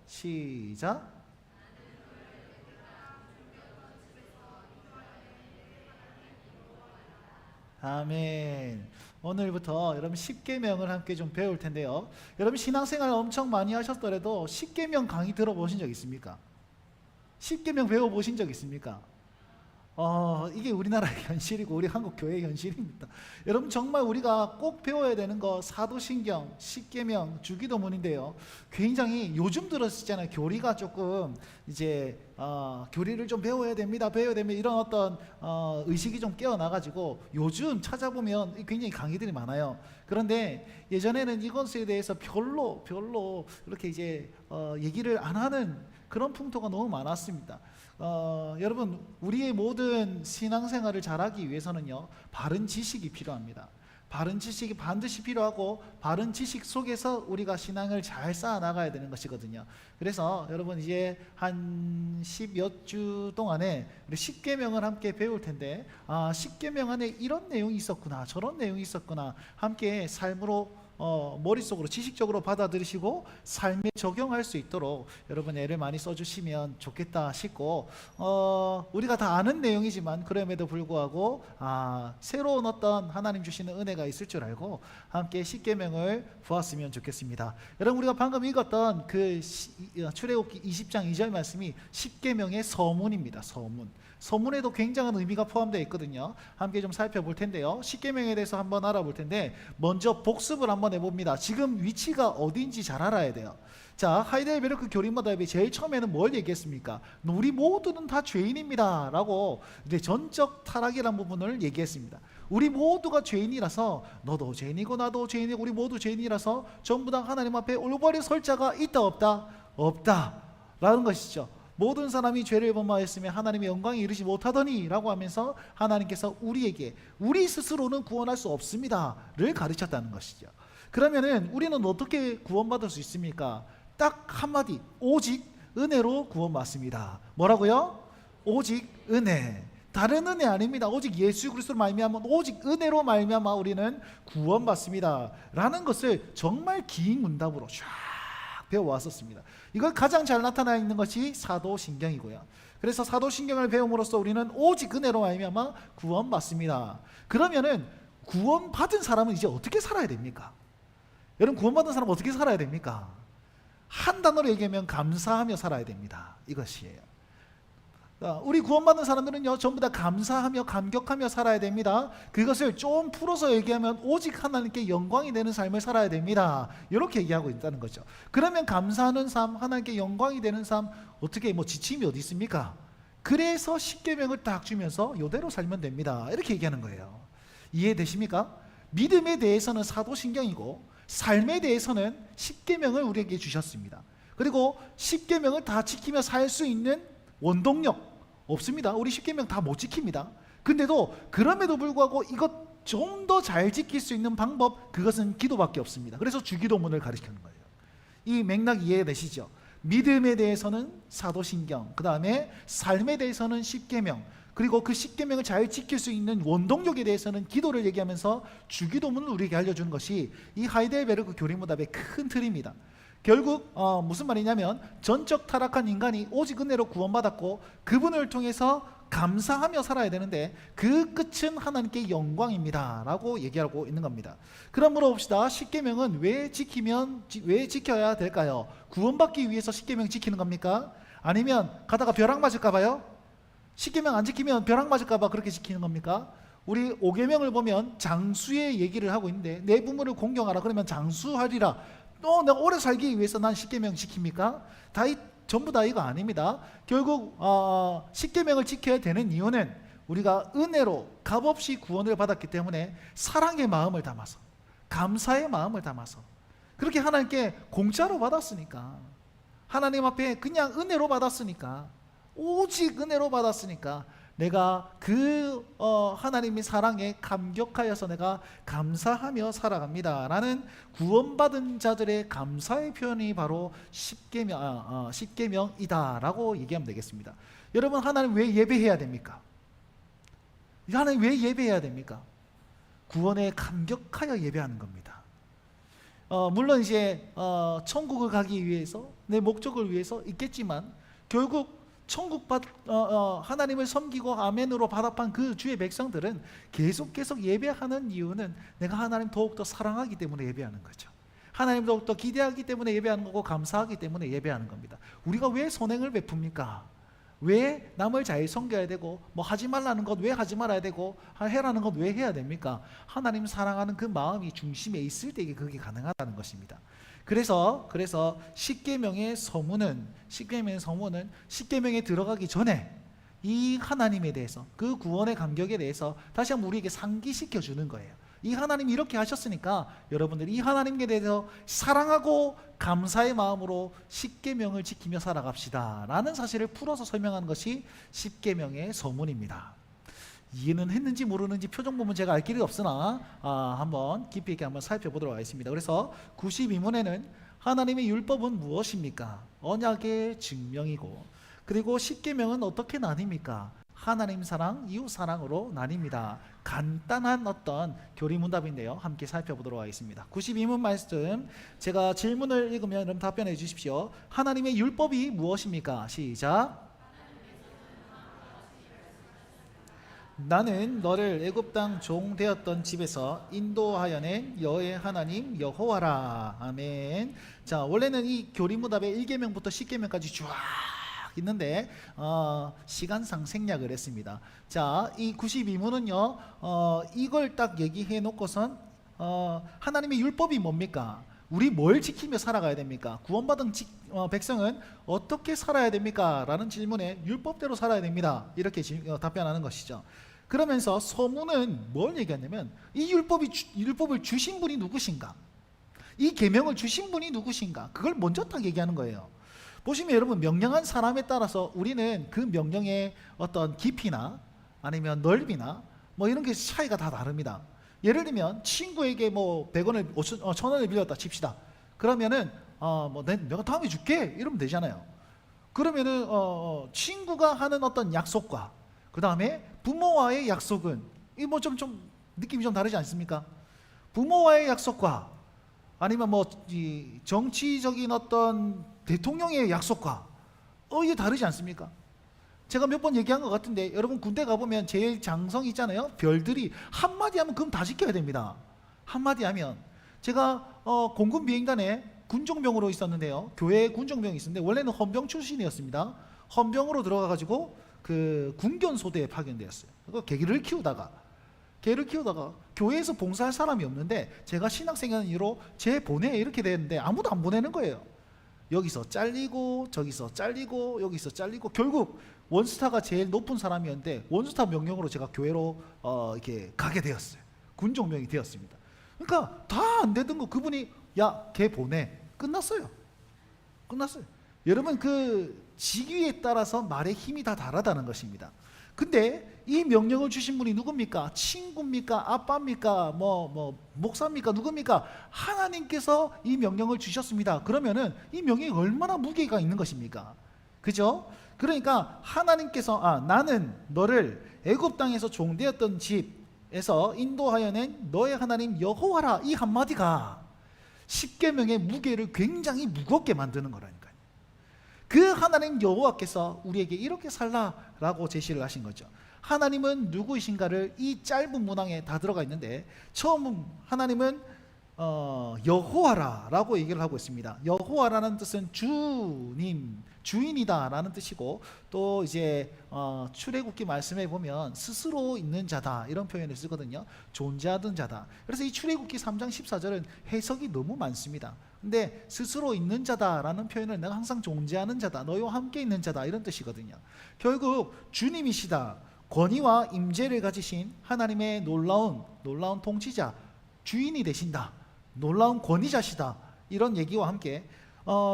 시작. 아멘. 오늘부터 여러분 십계명을 함께 좀 배울 텐데요. 여러분 신앙생활 엄청 많이 하셨더라도 십계명 강의 들어보신 적 있습니까? 십계명 배워보신 적 있습니까? 이게 우리나라의 현실이고 우리 한국 교회의 현실입니다. 여러분 정말 우리가 꼭 배워야 되는 거 사도신경, 십계명, 주기도문인데요. 굉장히 요즘 들었잖아요. 교리가 조금 이제 교리를 좀 배워야 됩니다. 이런 어떤 의식이 좀 깨어나가지고 요즘 찾아보면 굉장히 강의들이 많아요. 그런데 예전에는 이것에 대해서 별로 이렇게 이제 얘기를 안 하는 그런 풍토가 너무 많았습니다. 여러분 우리의 모든 신앙생활을 잘하기 위해서는요 바른 지식이 필요합니다. 바른 지식이 반드시 필요하고 바른 지식 속에서 우리가 신앙을 잘 쌓아 나가야 되는 것이거든요. 그래서 여러분 이제 한 10여 주 동안에 우리 십계명을 함께 배울 텐데 십계명 안에 이런 내용이 있었구나 저런 내용이 있었구나 함께 삶으로 머릿속으로 지식적으로 받아들이시고 삶에 적용할 수 있도록 여러분 애를 많이 써주시면 좋겠다 싶고 우리가 다 아는 내용이지만 그럼에도 불구하고 새로운 어떤 하나님 주시는 은혜가 있을 줄 알고 함께 십계명을 보았으면 좋겠습니다. 여러분 우리가 방금 읽었던 그 출애굽기 20장 2절 말씀이 십계명의 서문입니다. 서문에도 굉장한 의미가 포함되어 있거든요. 함께 좀 살펴볼 텐데요. 십계명에 대해서 한번 알아볼 텐데 먼저 복습을 한번 해봅니다. 지금 위치가 어디인지 잘 알아야 돼요. 자, 하이델베르크 교리마다에 제일 처음에는 뭘 얘기했습니까? 우리 모두는 다 죄인입니다 라고 이제 전적 타락이라는 부분을 얘기했습니다. 우리 모두가 죄인이라서 너도 죄인이고 나도 죄인이고 우리 모두 죄인이라서 전부 다 하나님 앞에 올바리 설 자가 있다 없다? 없다 라는 것이죠. 모든 사람이 죄를 범하였으며 하나님의 영광에 이르지 못하더니 라고 하면서 하나님께서 우리에게 우리 스스로는 구원할 수 없습니다 를 가르쳤다는 것이죠. 그러면은 우리는 어떻게 구원받을 수 있습니까? 딱 한마디, 오직 은혜로 구원받습니다. 뭐라고요? 오직 은혜. 다른 은혜 아닙니다. 오직 예수 그리스도로 말미암아 오직 은혜로 말미암아 우리는 구원받습니다 라는 것을 정말 긴 문답으로 쫙 배워왔었습니다. 이걸 가장 잘 나타나 있는 것이 사도신경이고요. 그래서 사도신경을 배움으로써 우리는 오직 은혜로 말미암아 구원받습니다. 그러면은 구원받은 사람은 이제 어떻게 살아야 됩니까? 여러분 구원받은 사람은 어떻게 살아야 됩니까? 한 단어로 얘기하면 감사하며 살아야 됩니다. 이것이에요. 우리 구원받은 사람들은요 전부 다 감사하며 감격하며 살아야 됩니다. 그것을 좀 풀어서 얘기하면 오직 하나님께 영광이 되는 삶을 살아야 됩니다. 이렇게 얘기하고 있다는 거죠. 그러면 감사하는 삶, 하나님께 영광이 되는 삶, 어떻게 지침이 어디 있습니까? 그래서 십계명을 딱 주면서 이대로 살면 됩니다. 이렇게 얘기하는 거예요. 이해되십니까? 믿음에 대해서는 사도신경이고 삶에 대해서는 십계명을 우리에게 주셨습니다. 그리고 십계명을 다 지키며 살 수 있는 원동력 없습니다. 우리 십계명 다 못 지킵니다. 근데도 그럼에도 불구하고 이것 좀 더 잘 지킬 수 있는 방법, 그것은 기도밖에 없습니다. 그래서 주기도문을 가르치는 거예요. 이 맥락 이해되시죠? 믿음에 대해서는 사도신경, 그 다음에 삶에 대해서는 십계명, 그리고 그 십계명을 잘 지킬 수 있는 원동력에 대해서는 기도를 얘기하면서 주기도문을 우리에게 알려주는 것이 이 하이델베르크 교리문답의 큰 틀입니다. 결국 무슨 말이냐면 전적 타락한 인간이 오직 은혜로 구원받았고 그분을 통해서 감사하며 살아야 되는데 그 끝은 하나님께 영광입니다 라고 얘기하고 있는 겁니다. 그럼 물어봅시다. 십계명은 왜 지켜야 될까요? 구원받기 위해서 십계명 지키는 겁니까? 아니면 가다가 벼락 맞을까 봐요? 십계명 안 지키면 벼락 맞을까 봐 그렇게 지키는 겁니까? 우리 5계명을 보면 장수의 얘기를 하고 있는데 내 부모를 공경하라 그러면 장수하리라. 내가 오래 살기 위해서 난 십계명 지킵니까? 전부 다 이거 아닙니다. 결국 십계명을 지켜야 되는 이유는 우리가 은혜로 값없이 구원을 받았기 때문에 사랑의 마음을 담아서 감사의 마음을 담아서 그렇게 하나님께 공짜로 받았으니까 하나님 앞에 그냥 은혜로 받았으니까 오직 은혜로 받았으니까 내가 그 하나님의 사랑에 감격하여서 내가 감사하며 살아갑니다 라는 구원받은 자들의 감사의 표현이 바로 십계명이다 라고 얘기하면 되겠습니다. 여러분 하나님 왜 예배해야 됩니까? 하나님 왜 예배해야 됩니까? 구원에 감격하여 예배하는 겁니다. 물론 이제 천국을 가기 위해서 내 목적을 위해서 있겠지만 결국 천국 하나님을 섬기고 아멘으로 받아판 그 주의 백성들은 계속 예배하는 이유는 내가 하나님 더욱더 사랑하기 때문에 예배하는 거죠. 하나님 더욱더 기대하기 때문에 예배하는 거고 감사하기 때문에 예배하는 겁니다. 우리가 왜 선행을 베풉니까? 왜 남을 잘 섬겨야 되고 뭐 하지 말라는 것 왜 하지 말아야 되고 해라는 것 왜 해야 됩니까? 하나님 사랑하는 그 마음이 중심에 있을 때 그게 가능하다는 것입니다. 그래서 십계명의 서문은 십계명에 들어가기 전에 이 하나님에 대해서 그 구원의 감격에 대해서 다시 한번 우리에게 상기시켜 주는 거예요. 이 하나님이 이렇게 하셨으니까 여러분들이 이 하나님께 대해서 사랑하고 감사의 마음으로 십계명을 지키며 살아갑시다 라는 사실을 풀어서 설명하는 것이 십계명의 서문입니다. 이해는 했는지 모르는지 표정 보면 제가 알 길이 없으나 한번 깊이 있게 한번 살펴보도록 하겠습니다. 그래서 92문에는 하나님의 율법은 무엇입니까? 언약의 증명이고, 그리고 십계명은 어떻게 나뉩니까? 하나님 사랑, 이웃 사랑으로 나뉩니다. 간단한 어떤 교리문답인데요. 함께 살펴보도록 하겠습니다. 92문 말씀, 제가 질문을 읽으면 여러분 답변해 주십시오. 하나님의 율법이 무엇입니까? 시작. 나는 너를 애굽 땅 종 되었던 집에서 인도하여 낸 너의 하나님 여호와라. 아멘. 자, 원래는 이 교리문답에 1계명부터 10계명까지 쫙 있는데 시간상 생략을 했습니다. 자, 이 92문은요 이걸 딱 얘기해 놓고선 하나님의 율법이 뭡니까? 우리 뭘 지키며 살아가야 됩니까? 구원받은 백성은 어떻게 살아야 됩니까? 라는 질문에 율법대로 살아야 됩니다. 이렇게 답변하는 것이죠. 그러면서 서문은 뭘 얘기하냐면 이 율법을 주신 분이 누구신가? 이 계명을 주신 분이 누구신가? 그걸 먼저 딱 얘기하는 거예요. 보시면 여러분, 명령한 사람에 따라서 우리는 그 명령의 어떤 깊이나 아니면 넓이나 뭐 이런 게 차이가 다 다릅니다. 예를 들면 친구에게 뭐 100원을 1000원을 빌렸다 칩시다. 그러면은 내가 다음에 줄게 이러면 되잖아요. 그러면은 친구가 하는 어떤 약속과 그 다음에 부모와의 약속은 이 뭐 좀 느낌이 좀 다르지 않습니까? 부모와의 약속과 아니면 뭐 이 정치적인 어떤 대통령의 약속과 이게 다르지 않습니까? 제가 몇 번 얘기한 것 같은데 여러분 군대 가보면 제일 장성 있잖아요. 별들이 한마디 하면 그럼 다 지켜야 됩니다. 한마디 하면 제가 공군 비행단에 군종병으로 있었는데요. 교회 군종병이 있었는데 원래는 헌병 출신이었습니다. 헌병으로 들어가가지고 그 군견소대에 파견되었어요. 개를 키우다가 교회에서 봉사할 사람이 없는데 제가 신학생이라는 이유로 보내 이렇게 되는데 아무도 안 보내는 거예요. 여기서 잘리고 저기서 잘리고 여기서 잘리고 결국 원스타가 제일 높은 사람이었는데 원스타 명령으로 제가 교회로 이렇게 가게 되었어요. 군종병이 되었습니다. 그러니까 다 안 되던 거 그분이 야, 걔 보내. 끝났어요. 여러분 그 직위에 따라서 말의 힘이 다 다르다는 것입니다. 근데 이 명령을 주신 분이 누굽니까? 친구입니까? 아빠입니까? 목사입니까? 누굽니까? 하나님께서 이 명령을 주셨습니다. 그러면은 이 명령이 얼마나 무게가 있는 것입니까? 그죠? 그러니까 하나님께서 나는 너를 애굽 땅에서 종되었던 집에서 인도하여 낸 너의 하나님 여호와라, 이 한마디가 십계명의 무게를 굉장히 무겁게 만드는 거라니까요. 그 하나님 여호와께서 우리에게 이렇게 살라라고 제시를 하신 거죠. 하나님은 누구이신가를 이 짧은 문항에 다 들어가 있는데 처음 하나님은 여호와라라고 얘기를 하고 있습니다. 여호와라는 뜻은 주님, 주인이다 라는 뜻이고, 또 이제 출애굽기 말씀에 보면 스스로 있는 자다 이런 표현을 쓰거든요. 존재하던 자다. 그래서 이 출애굽기 3장 14절은 해석이 너무 많습니다. 근데 스스로 있는 자다라는 표현을 내가 항상 존재하는 자다, 너희와 함께 있는 자다 이런 뜻이거든요. 결국 주님이시다, 권위와 임재를 가지신 하나님의 놀라운 통치자, 주인이 되신다, 놀라운 권위자시다, 이런 얘기와 함께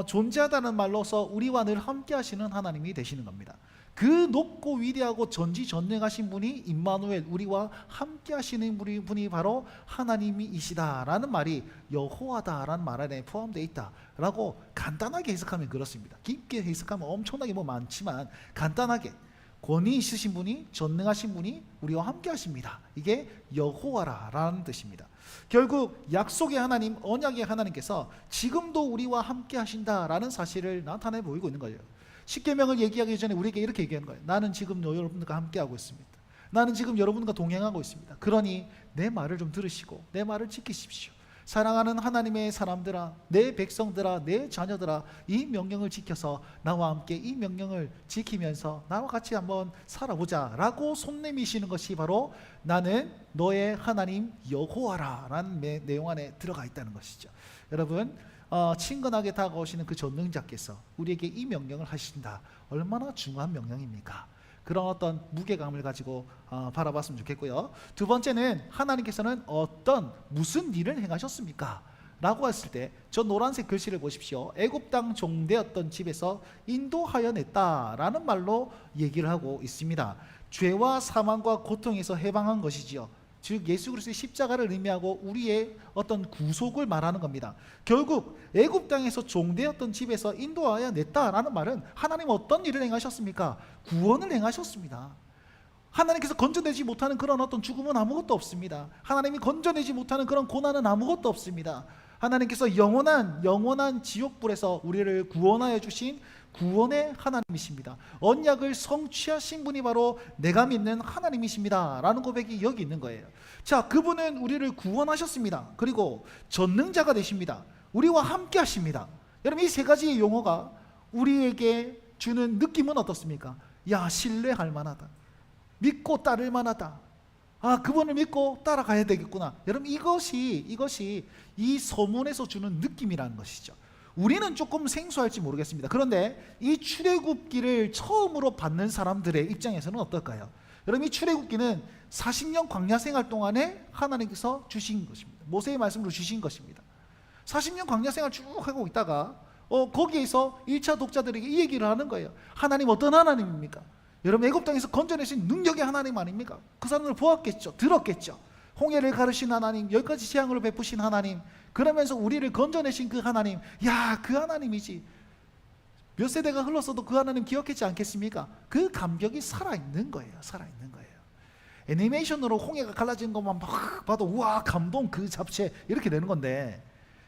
존재하다는 말로서 우리와 늘 함께 하시는 하나님이 되시는 겁니다. 그 높고 위대하고 전지전능하신 분이 임마누엘, 우리와 함께 하시는 분이 바로 하나님이시다라는 말이 여호와다라는 말 안에 포함되어 있다라고 간단하게 해석하면 그렇습니다. 깊게 해석하면 엄청나게 많지만 간단하게 권위 있으신 분이, 전능하신 분이 우리와 함께 하십니다. 이게 여호와라라는 뜻입니다. 결국 약속의 하나님, 언약의 하나님께서 지금도 우리와 함께 하신다라는 사실을 나타내 보이고 있는 거예요. 십계명을 얘기하기 전에 우리에게 이렇게 얘기하는 거예요. 나는 지금 여러분들과 함께 하고 있습니다. 나는 지금 여러분과 동행하고 있습니다. 그러니 내 말을 좀 들으시고 내 말을 지키십시오. 사랑하는 하나님의 사람들아, 내 백성들아, 내 자녀들아, 이 명령을 지켜서 나와 함께 이 명령을 지키면서 나와 같이 한번 살아보자 라고 손 내미시는 것이 바로 나는 너의 하나님 여호와라 라는 내용 안에 들어가 있다는 것이죠. 여러분, 친근하게 다가오시는 그 전능자께서 우리에게 이 명령을 하신다. 얼마나 중요한 명령입니까? 그런 어떤 무게감을 가지고 바라봤으면 좋겠고요. 두 번째는 하나님께서는 무슨 일을 행하셨습니까? 라고 했을 때 저 노란색 글씨를 보십시오. 애굽 땅 종되었던 집에서 인도하여 냈다라는 말로 얘기를 하고 있습니다. 죄와 사망과 고통에서 해방한 것이지요. 즉 예수 그리스도의 십자가를 의미하고 우리의 어떤 구속을 말하는 겁니다. 결국 애굽 땅에서 종되었던 집에서 인도하여 냈다라는 말은 하나님 어떤 일을 행하셨습니까? 구원을 행하셨습니다. 하나님께서 건져내지 못하는 그런 어떤 죽음은 아무것도 없습니다. 하나님이 건져내지 못하는 그런 고난은 아무것도 없습니다. 하나님께서 영원한 지옥불에서 우리를 구원하여 주신 구원의 하나님이십니다. 언약을 성취하신 분이 바로 내가 믿는 하나님이십니다 라는 고백이 여기 있는 거예요. 자, 그분은 우리를 구원하셨습니다. 그리고 전능자가 되십니다. 우리와 함께 하십니다. 여러분, 이 세 가지의 용어가 우리에게 주는 느낌은 어떻습니까? 야, 신뢰할 만하다. 믿고 따를 만하다. 그분을 믿고 따라가야 되겠구나. 여러분, 이것이 이 서문에서 주는 느낌이라는 것이죠. 우리는 조금 생소할지 모르겠습니다. 그런데 이 출애굽기를 처음으로 받는 사람들의 입장에서는 어떨까요? 여러분, 이 출애굽기는 40년 광야 생활 동안에 하나님께서 주신 것입니다. 모세의 말씀으로 주신 것입니다. 40년 광야 생활 쭉 하고 있다가 거기에서 1차 독자들에게 이 얘기를 하는 거예요. 하나님 어떤 하나님입니까? 여러분, 애굽 땅에서 건져내신 능력의 하나님 아닙니까? 그 사람을 보았겠죠. 들었겠죠. 홍해를 가르신 하나님, 10가지 재앙을 베푸신 하나님, 그러면서 우리를 건져내신 그 하나님, 야, 그 하나님이지. 몇 세대가 흘렀어도 그 하나님 기억했지 않겠습니까? 그 감격이 살아있는 거예요. 살아있는 거예요. 애니메이션으로 홍해가 갈라진 것만 막 봐도 우와, 감동 그 잡채 이렇게 되는 건데,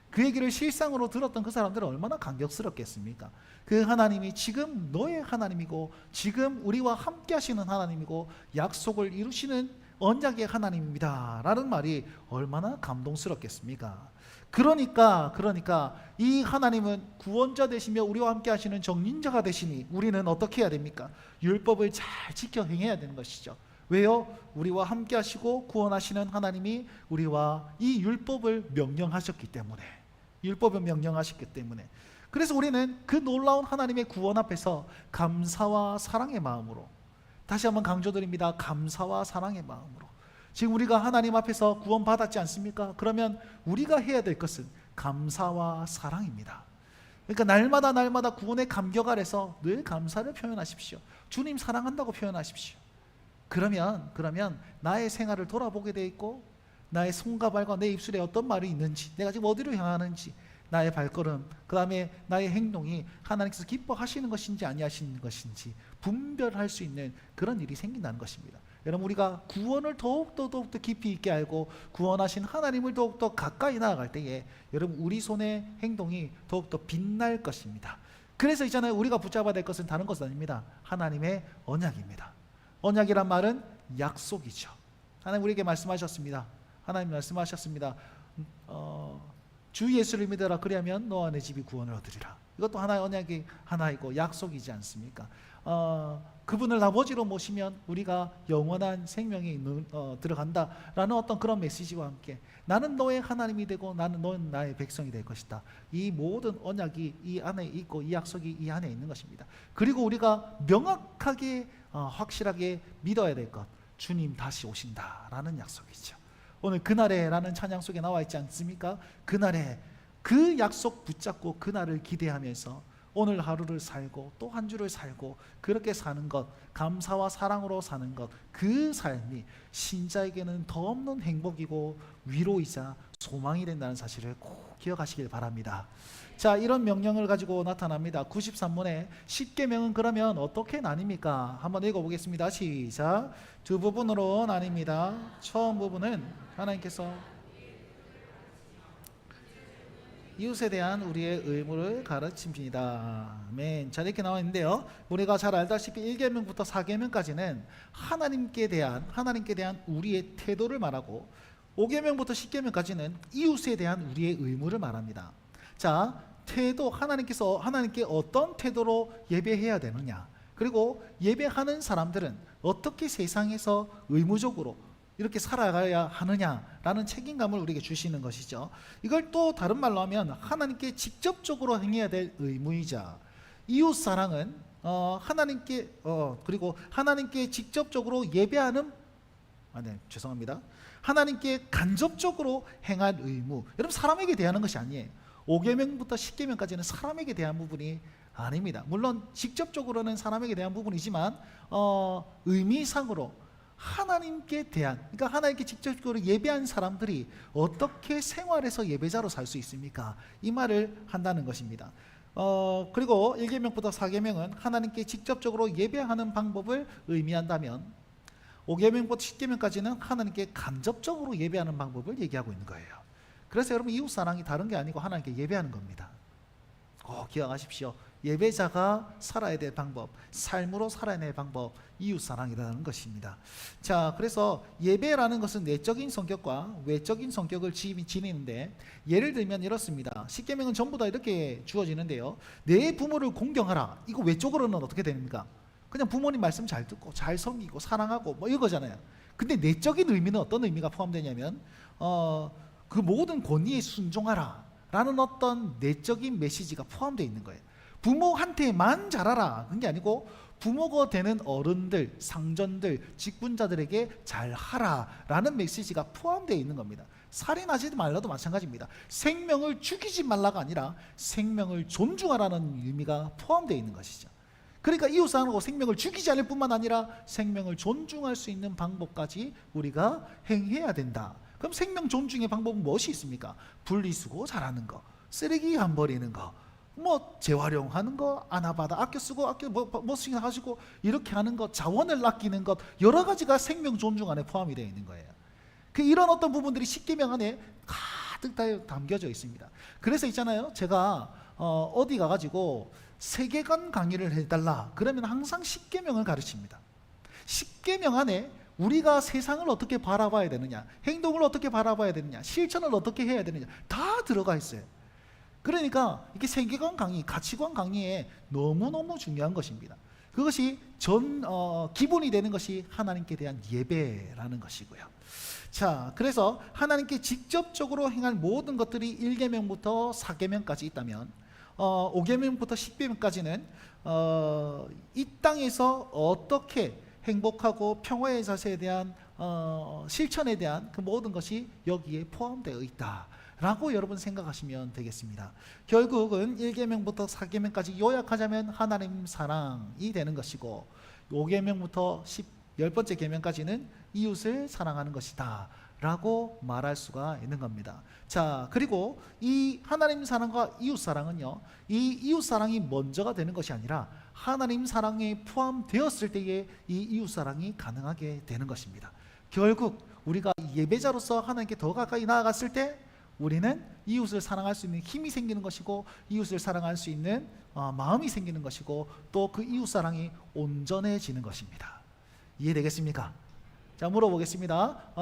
그 얘기를 실상으로 들었던 그 사람들은 얼마나 감격스럽겠습니까? 그 하나님이 지금 너의 하나님이고 지금 우리와 함께 하시는 하나님이고 약속을 이루시는 언약의 하나님입니다 라는 말이 얼마나 감동스럽겠습니까? 그러니까 이 하나님은 구원자 되시며 우리와 함께 하시는 정인자가 되시니 우리는 어떻게 해야 됩니까? 율법을 잘 지켜 행해야 되는 것이죠. 왜요? 우리와 함께 하시고 구원하시는 하나님이 우리와 이 율법을 명령하셨기 때문에, 율법을 명령하셨기 때문에. 그래서 우리는 그 놀라운 하나님의 구원 앞에서 감사와 사랑의 마음으로, 다시 한번 강조드립니다. 감사와 사랑의 마음으로. 지금 우리가 하나님 앞에서 구원 받았지 않습니까? 그러면 우리가 해야 될 것은 감사와 사랑입니다. 그러니까 날마다 구원의 감격 아래서 늘 감사를 표현하십시오. 주님 사랑한다고 표현하십시오. 그러면 나의 생활을 돌아보게 돼 있고, 나의 손과 발과 내 입술에 어떤 말이 있는지, 내가 지금 어디로 향하는지, 나의 발걸음, 그 다음에 나의 행동이 하나님께서 기뻐하시는 것인지 아니하시는 것인지 분별할 수 있는 그런 일이 생긴다는 것입니다. 여러분, 우리가 구원을 더욱더 깊이 있게 알고 구원하신 하나님을 더욱더 가까이 나아갈 때에 여러분, 우리 손의 행동이 더욱더 빛날 것입니다. 그래서 있잖아요, 우리가 붙잡아야 될 것은 다른 것은 아닙니다. 하나님의 언약입니다. 언약이란 말은 약속이죠. 하나님 우리에게 말씀하셨습니다. 하나님 말씀하셨습니다. 주 예수를 믿어라. 그리하면 너와 내 집이 구원을 얻으리라. 이것도 하나의 언약이 하나이고 약속이지 않습니까? 그분을 아버지로 모시면 우리가 영원한 생명이 들어간다라는 어떤 그런 메시지와 함께 나는 너의 하나님이 되고 너는 나의 백성이 될 것이다. 이 모든 언약이 이 안에 있고 이 약속이 이 안에 있는 것입니다. 그리고 우리가 명확하게 확실하게 믿어야 될 것, 주님 다시 오신다라는 약속이죠. 오늘 그날에라는 찬양 속에 나와 있지 않습니까? 그날에 그 약속 붙잡고 그날을 기대하면서 오늘 하루를 살고 또 한 주를 살고 그렇게 사는 것, 감사와 사랑으로 사는 것, 그 삶이 신자에게는 더없는 행복이고 위로이자 소망이 된다는 사실을 꼭 기억하시길 바랍니다. 자, 이런 명령을 가지고 나타납니다. 93문에 10계명은 그러면 어떻게 나뉩니까? 한번 읽어보겠습니다. 시작. 두 부분으로 나뉩니다. 처음 부분은 하나님께서 이웃에 대한 우리의 의무를 가르칩니다. 아멘. 자, 이렇게 나와 있는데요, 우리가 잘 알다시피 1계명부터 4계명까지는 하나님께 대한 우리의 태도를 말하고 5계명부터 10계명까지는 이웃에 대한 우리의 의무를 말합니다. 자, 태도, 하나님께 어떤 태도로 예배해야 되느냐, 그리고 예배하는 사람들은 어떻게 세상에서 의무적으로 이렇게 살아가야 하느냐라는 책임감을 우리에게 주시는 것이죠. 이걸 또 다른 말로 하면 하나님께 직접적으로 행해야 될 의무이자, 이웃사랑은 그리고 하나님께 직접적으로 예배하는, 죄송합니다, 하나님께 간접적으로 행할 의무. 여러분, 사람에게 대하는 것이 아니에요. 5계명부터 10계명까지는 사람에게 대한 부분이 아닙니다. 물론 직접적으로는 사람에게 대한 부분이지만 의미상으로 하나님께 대한, 그러니까 하나님께 직접적으로 예배한 사람들이 어떻게 생활해서 예배자로 살 수 있습니까? 이 말을 한다는 것입니다. 그리고 1계명부터 4계명은 하나님께 직접적으로 예배하는 방법을 의미한다면 5계명부터 10계명까지는 하나님께 간접적으로 예배하는 방법을 얘기하고 있는 거예요. 그래서 여러분, 이웃사랑이 다른 게 아니고 하나님께 예배하는 겁니다. 꼭 기억하십시오. 예배자가 살아야 될 방법, 삶으로 살아야 될 방법, 이웃사랑이라는 것입니다. 자, 그래서 예배라는 것은 내적인 성격과 외적인 성격을 지니는데, 예를 들면 이렇습니다. 10계명은 전부 다 이렇게 주어지는데요, 내 부모를 공경하라. 이거 외적으로는 어떻게 됩니까? 그냥 부모님 말씀 잘 듣고 잘 섬기고 사랑하고 뭐 이거잖아요. 근데 내적인 의미는 어떤 의미가 포함되냐면 그 모든 권위에 순종하라 라는 어떤 내적인 메시지가 포함되어 있는 거예요. 부모한테만 잘하라 그런 게 아니고, 부모가 되는 어른들, 상전들, 직분자들에게 잘하라 라는 메시지가 포함되어 있는 겁니다. 살인하지 말라도 마찬가지입니다. 생명을 죽이지 말라가 아니라 생명을 존중하라는 의미가 포함되어 있는 것이죠. 그러니까 이웃사랑하고 생명을 죽이지 않을 뿐만 아니라 생명을 존중할 수 있는 방법까지 우리가 행해야 된다. 그럼 생명 존중의 방법은 무엇이 있습니까? 분리수거 잘하는 거, 쓰레기 안 버리는 거, 뭐 재활용하는 거, 아나바다 아껴 쓰고 아껴 뭐씩 하시고 이렇게 하는 것, 자원을 아끼는 것, 여러 가지가 생명 존중 안에 포함이 되어 있는 거예요. 이런 어떤 부분들이 10계명 안에 가득 다 담겨져 있습니다. 그래서 있잖아요, 제가 어디 가가지고 세계관 강의를 해달라 그러면 항상 10계명을 가르칩니다. 10계명 안에 우리가 세상을 어떻게 바라봐야 되느냐, 행동을 어떻게 바라봐야 되느냐, 실천을 어떻게 해야 되느냐 다 들어가 있어요. 그러니까 이게 세계관 강의, 가치관 강의에 너무너무 중요한 것입니다. 그것이 기본이 되는 것이 하나님께 대한 예배라는 것이고요. 자, 그래서 하나님께 직접적으로 행할 모든 것들이 1계명부터 4계명까지 있다면 5계명부터 10계명까지는 이 땅에서 어떻게 행복하고 평화의 자세에 대한 실천에 대한 그 모든 것이 여기에 포함되어 있다라고 여러분 생각하시면 되겠습니다. 결국은 1계명부터 4계명까지 요약하자면 하나님 사랑이 되는 것이고, 5계명부터 10번째 계명까지는 이웃을 사랑하는 것이다 라고 말할 수가 있는 겁니다. 자, 그리고 이 하나님 사랑과 이웃 사랑은요, 이 이웃 사랑이 먼저가 되는 것이 아니라 하나님 사랑에 포함되었을 때에 이 이웃 사랑이 가능하게 되는 것입니다. 결국 우리가 예배자로서 하나님께 더 가까이 나아갔을 때 우리는 이웃을 사랑할 수 있는 힘이 생기는 것이고, 이웃을 사랑할 수 있는 마음이 생기는 것이고, 또 그 이웃 사랑이 온전해지는 것입니다. 이해되겠습니까? 자, 물어보겠습니다.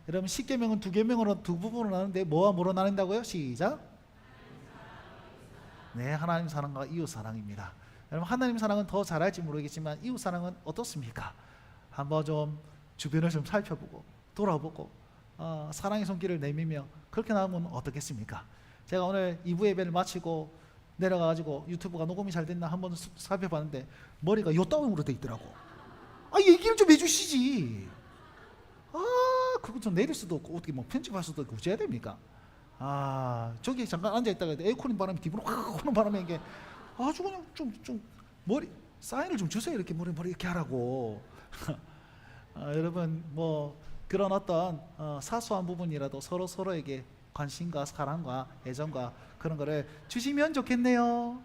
여러분, 10계명은 2계명으로 두 부분으로 나누는데 뭐와 뭐로 나눈다고요? 시작. 네, 하나님 사랑과 이웃 사랑입니다. 여러분, 하나님 사랑은 더 잘할지 모르겠지만 이웃 사랑은 어떻습니까? 한번 좀 주변을 좀 살펴보고 돌아보고 사랑의 손길을 내밀며 그렇게 나오면 어떻겠습니까? 제가 오늘 2부 예배를 마치고 내려가가지고 유튜브가 녹음이 잘 됐나 한번 살펴봤는데 머리가 요따움으로 돼 있더라고. 얘기를 좀 해주시지. 그거 좀 내릴 수도 없고 어떻게 뭐 편집할 수도 없고 어째야 됩니까? 저기 잠깐 앉아있다가 에어컨 바람이 뒤로 확 오는 바람에 이게 아주 그냥 좀 머리 사인을 좀 주세요. 이렇게 머리 이렇게 하라고. 여러분, 뭐 그런 어떤 사소한 부분이라도 서로에게 관심과 사랑과 애정과 그런 거를 주시면 좋겠네요.